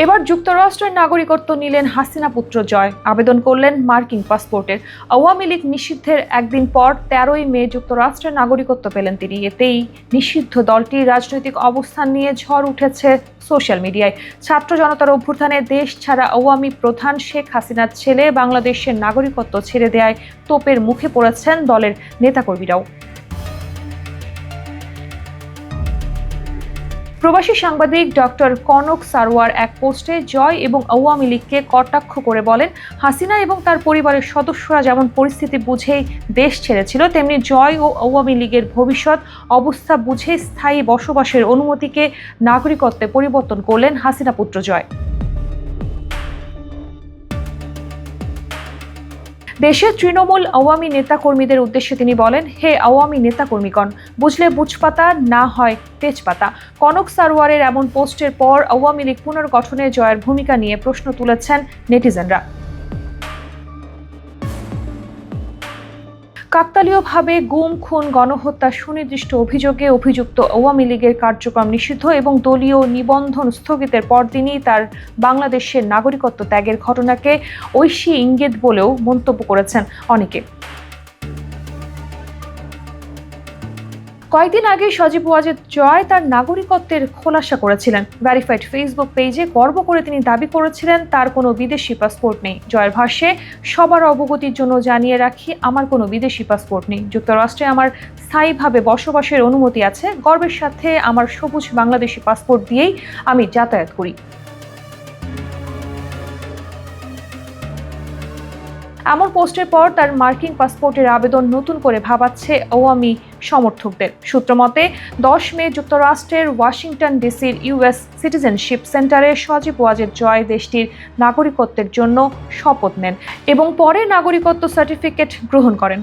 এবার যুক্তরাষ্ট্রের নাগরিকত্ব নিলেন হাসিনা পুত্র জয়। আবেদন করলেন মার্কিন পাসপোর্টের। আওয়ামী লীগ নিষিদ্ধের একদিন পর 13ই মে যুক্তরাষ্ট্রের নাগরিকত্ব পেলেন তিনি। এতেই নিষিদ্ধ দলটির রাজনৈতিক অবস্থান নিয়ে ঝড় উঠেছে সোশ্যাল মিডিয়ায়। ছাত্র জনতার অভ্যুত্থানে দেশ ছাড়া আওয়ামী প্রধান শেখ হাসিনার ছেলে বাংলাদেশের নাগরিকত্ব ছেড়ে দেয়ায় তোপের মুখে পড়েছেন দলের নেতাকর্মীরাও। প্রবাসী সাংবাদিক ডক্টর কনক সারওয়ার এক পোস্টে জয় এবং আওয়ামী লীগকে কটাক্ষ করে বলেন, হাসিনা এবং তার পরিবারের সদস্যরা যেমন পরিস্থিতি বুঝেই দেশ ছেড়েছিল, তেমনি জয় ও আওয়ামী লীগের ভবিষ্যৎ অবস্থা বুঝে স্থায়ী বসবাসের অনুমতিকে নাগরিকত্বে পরিবর্তন করলেন হাসিনা পুত্র জয়। দেশের তৃণমূল আওয়ামী নেতাকর্মীদের উদ্দেশ্যে তিনি বলেন, হে আওয়ামী নেতাকর্মীগণ, বুঝলে বুঝপাতা, না হয় তেজপাতা। কনক সারওয়ারের এমন পোস্টের পর আওয়ামী লীগ পুনর্গঠনে জয়ের ভূমিকা নিয়ে প্রশ্ন তুলেছেন নেটিজেনরা। কাকতালীয়ভাবে গুম, খুন, গণহত্যা সুনির্দিষ্ট অভিযোগে অভিযুক্ত আওয়ামী লীগের কার্যক্রম নিষিদ্ধ এবং দলীয় নিবন্ধন স্থগিতের পরদিনই তার বাংলাদেশের নাগরিকত্ব ত্যাগের ঘটনাকে ঐশী ইঙ্গিত বলেও মন্তব্য করেছেন অনেকে। কয়েকদিন আগে সজীব ওয়াজেদ জয় তার নাগরিকত্বের খোলাসা করেছিলেন। ভেরিফাইড ফেসবুক পেজে গর্ব করে তিনি দাবি করেছিলেন তার কোনো বিদেশি পাসপোর্ট নেই। জয়ের ভাষ্যে, সবার অবগতির জন্য জানিয়ে রাখি, আমার কোনো বিদেশি পাসপোর্ট নেই। যুক্তরাষ্ট্রে আমার স্থায়ীভাবে বসবাসের অনুমতি আছে। গর্বের সাথে আমার সবুজ বাংলাদেশি পাসপোর্ট দিয়েই আমি যাতায়াত করি। এমন পোস্টের পর তার মার্কিন পাসপোর্টের আবেদন নতুন করে ভাবাচ্ছে আওয়ামী সমর্থকদের। সূত্রমতে 10 মে যুক্তরাষ্ট্রের ওয়াশিংটন ডিসির ইউএস সিটিজেনশিপ সেন্টারে সজীব ওয়াজেদ জয় দেশটির নাগরিকত্বের জন্য শপথ নেন এবং পরে নাগরিকত্ব সার্টিফিকেট গ্রহণ করেন।